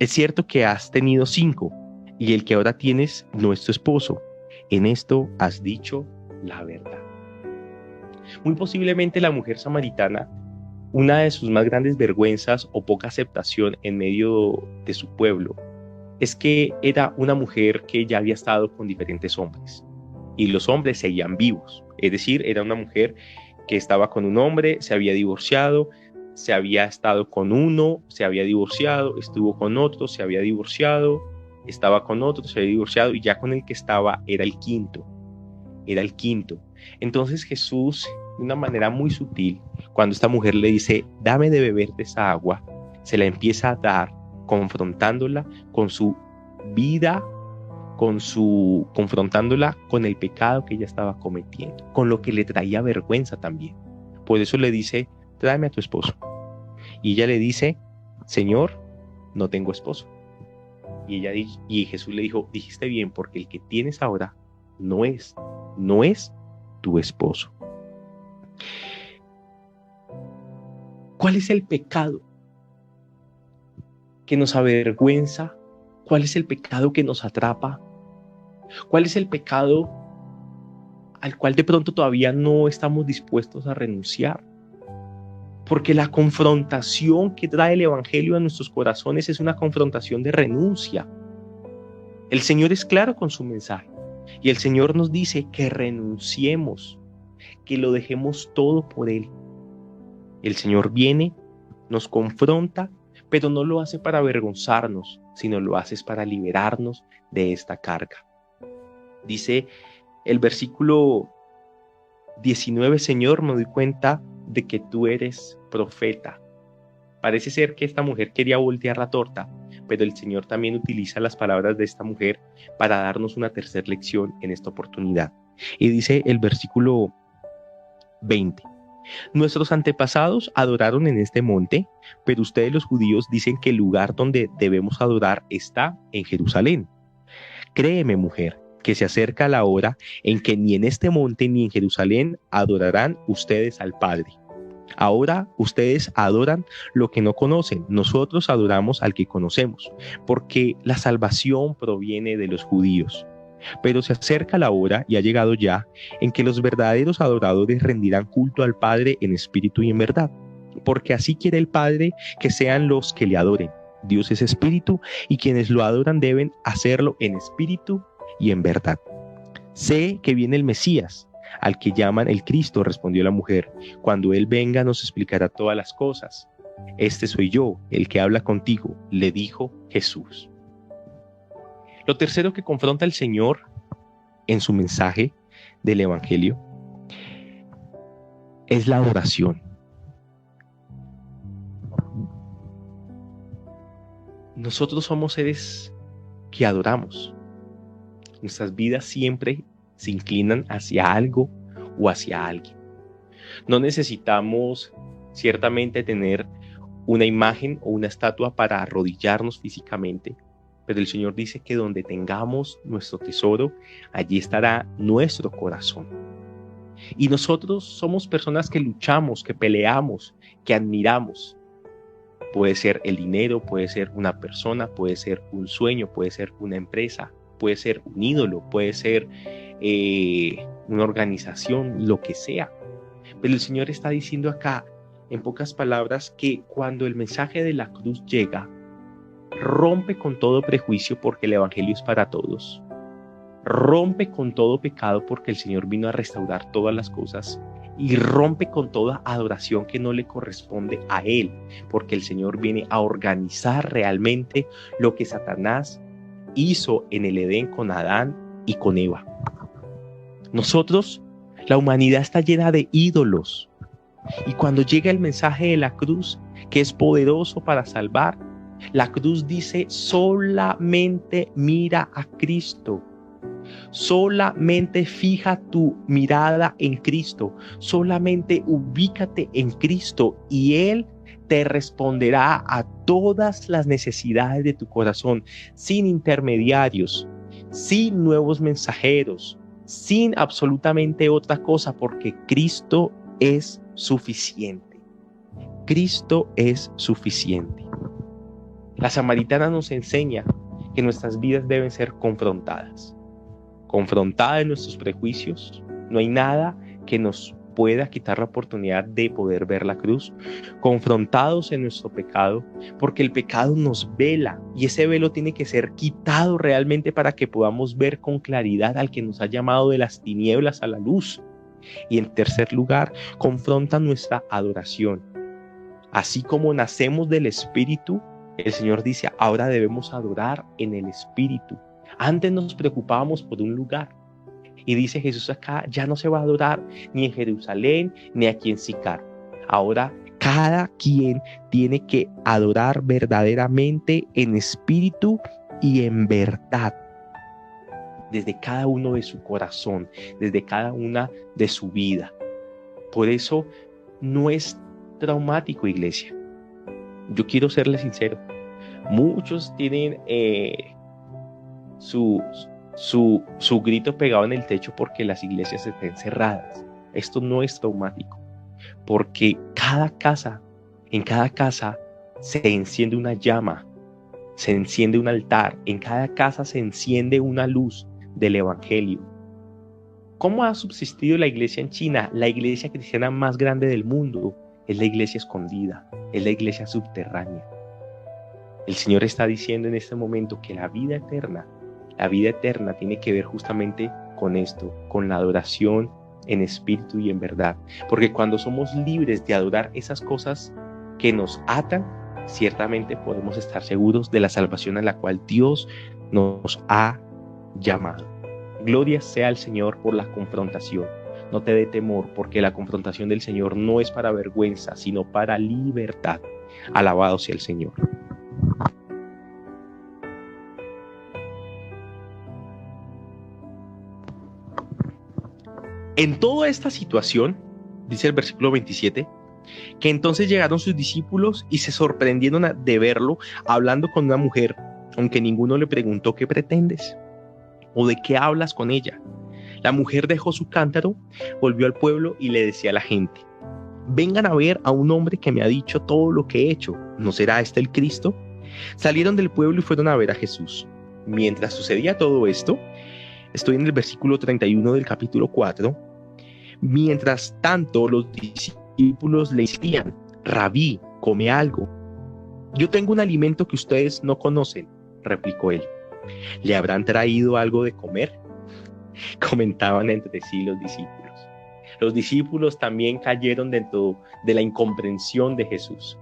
Es cierto que has tenido 5 y el que ahora tienes no es tu esposo. En esto has dicho la verdad. Muy posiblemente la mujer samaritana, una de sus más grandes vergüenzas o poca aceptación en medio de su pueblo, es que era una mujer que ya había estado con diferentes hombres y los hombres seguían vivos. Es decir, era una mujer que estaba con un hombre, se había divorciado, se había estado con uno, se había divorciado, estuvo con otro, se había divorciado, estaba con otro, se había divorciado, y ya con el que estaba era el quinto. Entonces Jesús, de una manera muy sutil, cuando esta mujer le dice: dame de beber de esa agua, se la empieza a dar, confrontándola con su vida, confrontándola con el pecado que ella estaba cometiendo, con lo que le traía vergüenza también. Por eso le dice: tráeme a tu esposo. Y ella le dice: Señor, no tengo esposo. Y Jesús le dijo: dijiste bien, porque el que tienes ahora no es tu esposo. ¿Cuál es el pecado que nos avergüenza? ¿Cuál es el pecado que nos atrapa? ¿Cuál es el pecado al cual de pronto todavía no estamos dispuestos a renunciar? Porque la confrontación que trae el evangelio a nuestros corazones es una confrontación de renuncia. El Señor es claro con su mensaje y el Señor nos dice que renunciemos, que lo dejemos todo por Él. El Señor viene, nos confronta, pero no lo hace para avergonzarnos, sino lo hace para liberarnos de esta carga. Dice el versículo 19: Señor, me doy cuenta de que tú eres profeta. Parece ser que esta mujer quería voltear la torta, pero el Señor también utiliza las palabras de esta mujer para darnos una tercera lección en esta oportunidad. Y dice el versículo 20: Nuestros antepasados adoraron en este monte, pero ustedes los judíos dicen que el lugar donde debemos adorar está en Jerusalén. Créeme, mujer, que se acerca la hora en que ni en este monte ni en Jerusalén adorarán ustedes al Padre. Ahora ustedes adoran lo que no conocen, nosotros adoramos al que conocemos, porque la salvación proviene de los judíos. Pero se acerca la hora, y ha llegado ya, en que los verdaderos adoradores rendirán culto al Padre en espíritu y en verdad, porque así quiere el Padre que sean los que le adoren. Dios es espíritu, y quienes lo adoran deben hacerlo en espíritu y en verdad. Sé que viene el Mesías, al que llaman el Cristo, respondió la mujer. Cuando Él venga nos explicará todas las cosas. Este soy yo, el que habla contigo, le dijo Jesús. Lo tercero que confronta el Señor en su mensaje del Evangelio es la adoración. Nosotros somos seres que adoramos. Nuestras vidas siempre se inclinan hacia algo o hacia alguien. No necesitamos ciertamente tener una imagen o una estatua para arrodillarnos físicamente, pero el Señor dice que donde tengamos nuestro tesoro, allí estará nuestro corazón. Y nosotros somos personas que luchamos, que peleamos, que admiramos. Puede ser el dinero, puede ser una persona, puede ser un sueño, puede ser una empresa, puede ser un ídolo, puede ser una organización, lo que sea. Pero el Señor está diciendo acá, en pocas palabras, que cuando el mensaje de la cruz llega, rompe con todo prejuicio porque el Evangelio es para todos. Rompe con todo pecado porque el Señor vino a restaurar todas las cosas. Y rompe con toda adoración que no le corresponde a Él, porque el Señor viene a organizar realmente lo que Satanás hizo en el Edén con Adán y con Eva. Nosotros, la humanidad está llena de ídolos. Y cuando llega el mensaje de la cruz, que es poderoso para salvar, la cruz dice: solamente mira a Cristo. Solamente fija tu mirada en Cristo. Solamente ubícate en Cristo y Él te responderá a todas las necesidades de tu corazón, sin intermediarios, sin nuevos mensajeros, sin absolutamente otra cosa, porque Cristo es suficiente. Cristo es suficiente. La samaritana nos enseña que nuestras vidas deben ser confrontadas en nuestros prejuicios. No hay nada que nos pueda quitar la oportunidad de poder ver la cruz, confrontados en nuestro pecado, porque el pecado nos vela y ese velo tiene que ser quitado realmente para que podamos ver con claridad al que nos ha llamado de las tinieblas a la luz. Y en tercer lugar, confronta nuestra adoración. Así como nacemos del Espíritu, el Señor dice: ahora debemos adorar en el Espíritu. Antes nos preocupábamos por un lugar. Y dice Jesús acá: ya no se va a adorar ni en Jerusalén ni aquí en Sicar. Ahora cada quien tiene que adorar verdaderamente en espíritu y en verdad. Desde cada uno de su corazón, desde cada una de su vida. Por eso no es traumático, iglesia. Yo quiero serles sincero. Muchos tienen su grito pegado en el techo porque las iglesias estén cerradas. Esto no es traumático, porque en cada casa se enciende una llama, se enciende un altar, en cada casa se enciende una luz del Evangelio. ¿Cómo ha subsistido la iglesia en China? La iglesia cristiana más grande del mundo es la iglesia escondida, es la iglesia subterránea. El Señor está diciendo en este momento que la vida eterna tiene que ver justamente con esto, con la adoración en espíritu y en verdad. Porque cuando somos libres de adorar esas cosas que nos atan, ciertamente podemos estar seguros de la salvación a la cual Dios nos ha llamado. Gloria sea al Señor por la confrontación. No te dé temor, porque la confrontación del Señor no es para vergüenza, sino para libertad. Alabado sea el Señor. En toda esta situación, dice el versículo 27, que entonces llegaron sus discípulos y se sorprendieron de verlo hablando con una mujer, aunque ninguno le preguntó qué pretendes o de qué hablas con ella. La mujer dejó su cántaro, volvió al pueblo y le decía a la gente: vengan a ver a un hombre que me ha dicho todo lo que he hecho. ¿No será este el Cristo? Salieron del pueblo y fueron a ver a Jesús. Mientras sucedía todo esto, estoy en el versículo 31 del capítulo 4, mientras tanto los discípulos le decían: Rabí, come algo. Yo tengo un alimento que ustedes no conocen, replicó él. ¿Le habrán traído algo de comer? Comentaban entre sí los discípulos. Los discípulos también cayeron dentro de la incomprensión de Jesús.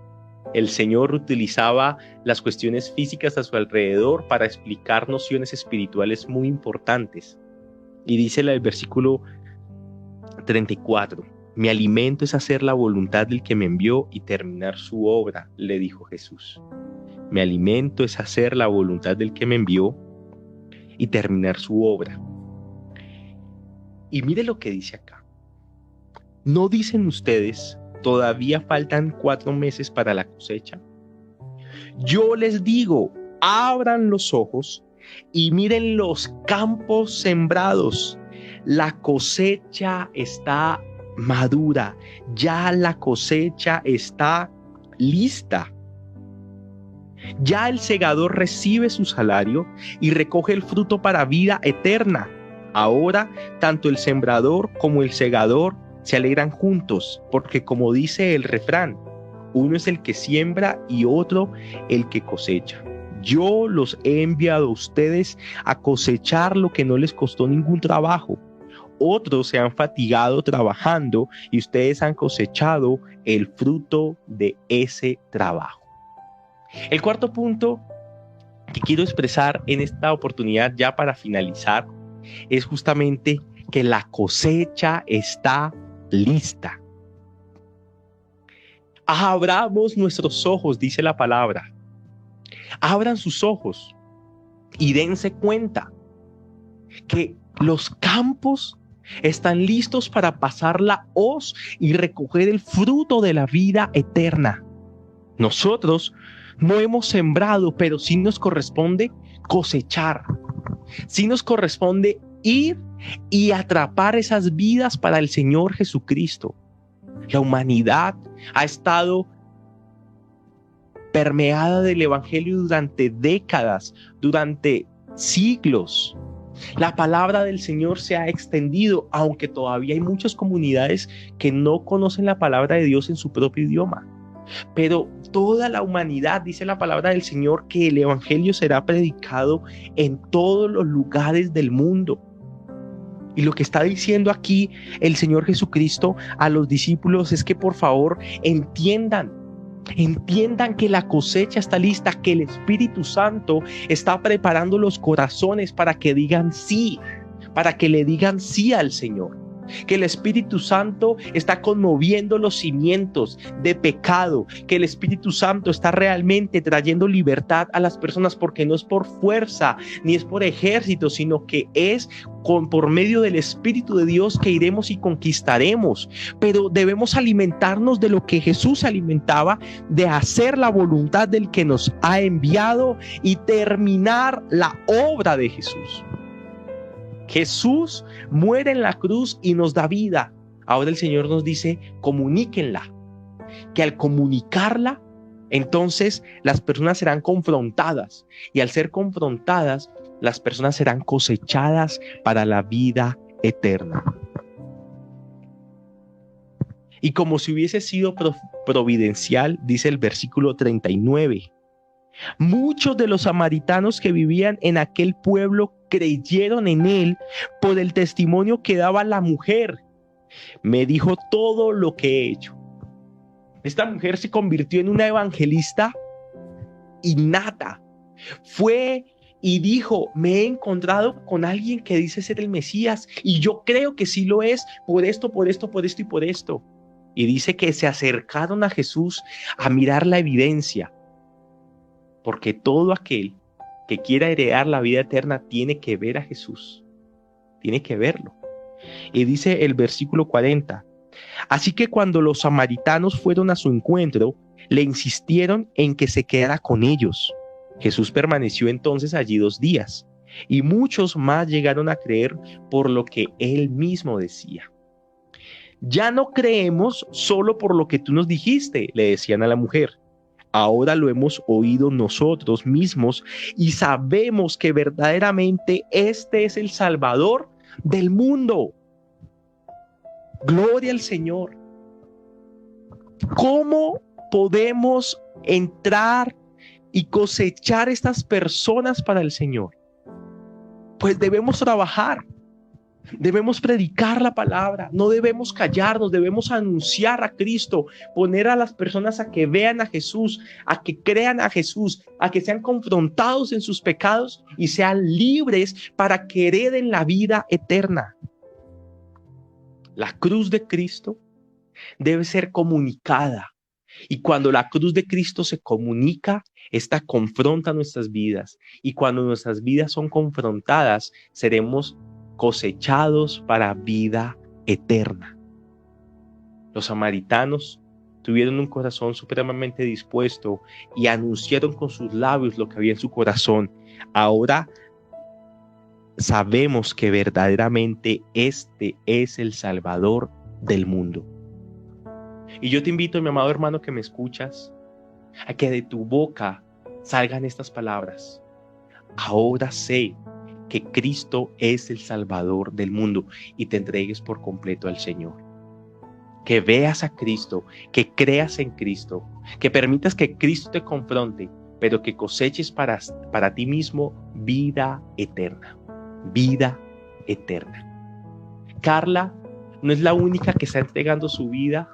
El Señor utilizaba las cuestiones físicas a su alrededor para explicar nociones espirituales muy importantes. Y dice el versículo 34, mi alimento es hacer la voluntad del que me envió y terminar su obra, le dijo Jesús. Mi alimento es hacer la voluntad del que me envió y terminar su obra. Y mire lo que dice acá. ¿No dicen ustedes, todavía faltan 4 meses para la cosecha? Yo les digo, abran los ojos y miren los campos sembrados. La cosecha está madura, ya la cosecha está lista. Ya el segador recibe su salario y recoge el fruto para vida eterna. Ahora, tanto el sembrador como el segador se alegran juntos, porque como dice el refrán, uno es el que siembra y otro el que cosecha. Yo los he enviado a ustedes a cosechar lo que no les costó ningún trabajo. Otros se han fatigado trabajando y ustedes han cosechado el fruto de ese trabajo. El cuarto punto que quiero expresar en esta oportunidad, ya para finalizar, es justamente que la cosecha está lista. Abramos nuestros ojos, dice la palabra. Abran sus ojos y dense cuenta que los campos están listos para pasar la hoz y recoger el fruto de la vida eterna. Nosotros no hemos sembrado, pero sí nos corresponde cosechar. Sí nos corresponde ir y atrapar esas vidas para el Señor Jesucristo. La humanidad ha estado permeada del Evangelio durante décadas, durante siglos. La palabra del Señor se ha extendido, aunque todavía hay muchas comunidades que no conocen la palabra de Dios en su propio idioma. Pero toda la humanidad, dice la palabra del Señor, que el Evangelio será predicado en todos los lugares del mundo. Y lo que está diciendo aquí el Señor Jesucristo a los discípulos es que por favor entiendan que la cosecha está lista, que el Espíritu Santo está preparando los corazones para que digan sí, para que le digan sí al Señor. Que el Espíritu Santo está conmoviendo los cimientos de pecado, que el Espíritu Santo está realmente trayendo libertad a las personas, porque no es por fuerza ni es por ejército, sino que es por medio del Espíritu de Dios que iremos y conquistaremos. Pero debemos alimentarnos de lo que Jesús se alimentaba, de hacer la voluntad del que nos ha enviado y terminar la obra de Jesús. Jesús muere en la cruz y nos da vida. Ahora el Señor nos dice, comuníquenla, que al comunicarla, entonces las personas serán confrontadas, y al ser confrontadas, las personas serán cosechadas para la vida eterna. Y como si hubiese sido providencial, dice el versículo 39, muchos de los samaritanos que vivían en aquel pueblo creyeron en él por el testimonio que daba la mujer. Me dijo todo lo que he hecho. Esta mujer se convirtió en una evangelista innata. Fue y dijo, me he encontrado con alguien que dice ser el Mesías y yo creo que sí lo es por esto, por esto, por esto y por esto. Y dice que se acercaron a Jesús a mirar la evidencia, porque todo aquel que quiera heredar la vida eterna tiene que ver a Jesús, tiene que verlo. Y dice el versículo 40, Así que cuando los samaritanos fueron a su encuentro, le insistieron en que se quedara con ellos. Jesús permaneció entonces allí 2 días, y muchos más llegaron a creer por lo que él mismo decía. Ya no creemos solo por lo que tú nos dijiste, le decían a la mujer. Ahora lo hemos oído nosotros mismos y sabemos que verdaderamente este es el Salvador del mundo. Gloria al Señor. ¿Cómo podemos entrar y cosechar estas personas para el Señor? Pues debemos trabajar, debemos predicar la palabra, no debemos callarnos, debemos anunciar a Cristo, poner a las personas a que vean a Jesús, a que crean a Jesús, a que sean confrontados en sus pecados y sean libres para que hereden la vida eterna. La cruz de Cristo debe ser comunicada. Y cuando la cruz de Cristo se comunica, esta confronta nuestras vidas. Y cuando nuestras vidas son confrontadas, seremos cosechados para vida eterna. Los samaritanos tuvieron un corazón supremamente dispuesto y anunciaron con sus labios lo que había en su corazón. Ahora sabemos que verdaderamente este es el Salvador del mundo. Y yo te invito, mi amado hermano que me escuchas, a que de tu boca salgan estas palabras. Ahora sé que Cristo es el Salvador del mundo, y te entregues por completo al Señor. Que veas a Cristo, que creas en Cristo, que permitas que Cristo te confronte, pero que coseches para ti mismo vida eterna. Vida eterna. Carla no es la única que está entregando su vida.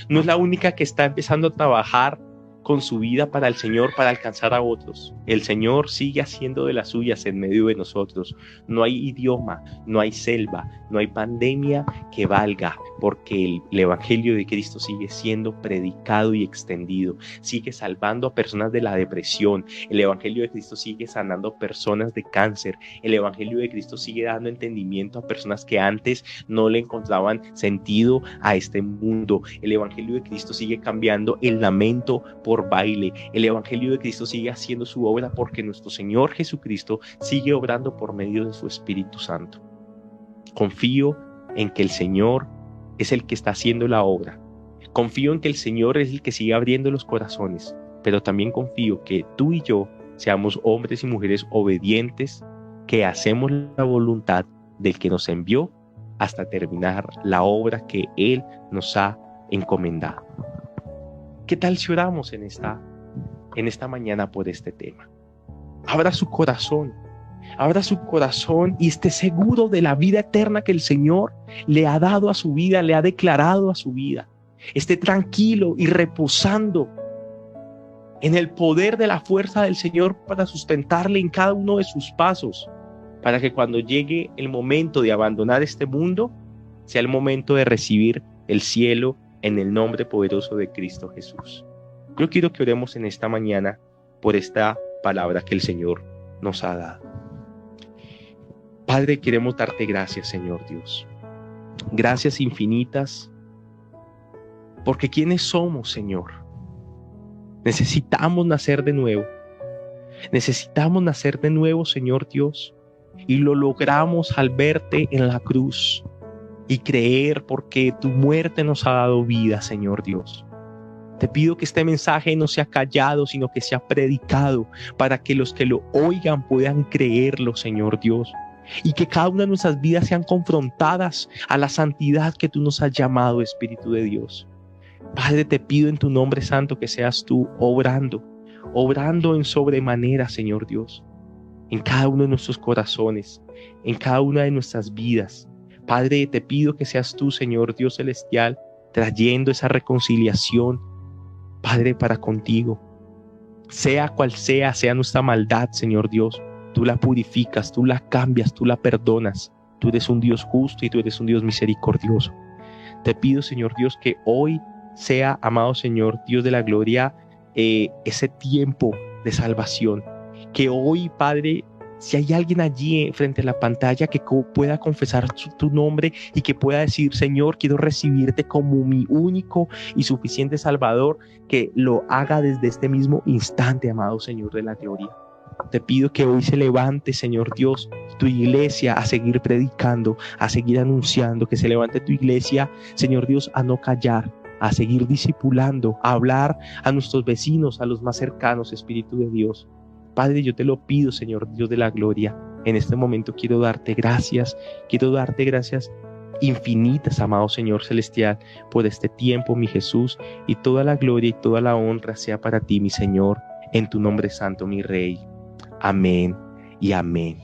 No es la única que está empezando a trabajar con su vida para el Señor, para alcanzar a otros. El Señor sigue haciendo de las suyas en medio de nosotros. No hay idioma, no hay selva, no hay pandemia que valga, porque el Evangelio de Cristo sigue siendo predicado y extendido. Sigue salvando a personas de la depresión. El Evangelio de Cristo sigue sanando a personas de cáncer. El Evangelio de Cristo sigue dando entendimiento a personas que antes no le encontraban sentido a este mundo. El Evangelio de Cristo sigue cambiando el lamento por baile. El Evangelio de Cristo sigue haciendo su obra porque nuestro Señor Jesucristo sigue obrando por medio de su Espíritu Santo. Confío en que el Señor es el que está haciendo la obra. Confío en que el Señor es el que sigue abriendo los corazones, pero también confío que tú y yo seamos hombres y mujeres obedientes, que hacemos la voluntad del que nos envió hasta terminar la obra que Él nos ha encomendado. ¿Qué tal si oramos en esta mañana por este tema? Abra su corazón y esté seguro de la vida eterna que el Señor le ha dado a su vida, le ha declarado a su vida. Esté tranquilo y reposando en el poder de la fuerza del Señor para sustentarle en cada uno de sus pasos, para que cuando llegue el momento de abandonar este mundo, sea el momento de recibir el cielo en el nombre poderoso de Cristo Jesús. Yo quiero que oremos en esta mañana por esta palabra que el Señor nos ha dado. Padre, queremos darte gracias, Señor Dios. Gracias infinitas, porque ¿quiénes somos, Señor? Necesitamos nacer de nuevo. Necesitamos nacer de nuevo, Señor Dios, y lo logramos al verte en la cruz y creer porque tu muerte nos ha dado vida, Señor Dios. Te pido que este mensaje no sea callado, sino que sea predicado para que los que lo oigan puedan creerlo, Señor Dios, y que cada una de nuestras vidas sean confrontadas a la santidad que tú nos has llamado, Espíritu de Dios. Padre, te pido en tu nombre santo que seas tú obrando en sobremanera, Señor Dios, en cada uno de nuestros corazones, en cada una de nuestras vidas. Padre, te pido que seas tú, Señor Dios celestial, trayendo esa reconciliación, Padre, para contigo. Sea cual sea nuestra maldad, Señor Dios, tú la purificas, tú la cambias, tú la perdonas. Tú eres un Dios justo y tú eres un Dios misericordioso. Te pido, Señor Dios, que hoy sea, amado Señor, Dios de la gloria, ese tiempo de salvación. Que hoy, Padre, Si hay alguien allí frente a la pantalla que pueda confesar tu nombre y que pueda decir, Señor, quiero recibirte como mi único y suficiente Salvador, que lo haga desde este mismo instante, amado Señor de la gloria. Te pido que hoy se levante, Señor Dios, tu iglesia a seguir predicando, a seguir anunciando, que se levante tu iglesia, Señor Dios, a no callar, a seguir discipulando, a hablar a nuestros vecinos, a los más cercanos, Espíritu de Dios. Padre, yo te lo pido, Señor Dios de la gloria. En este momento quiero darte gracias infinitas, amado Señor celestial, por este tiempo, mi Jesús, y toda la gloria y toda la honra sea para ti, mi Señor, en tu nombre santo, mi Rey. Amén y amén.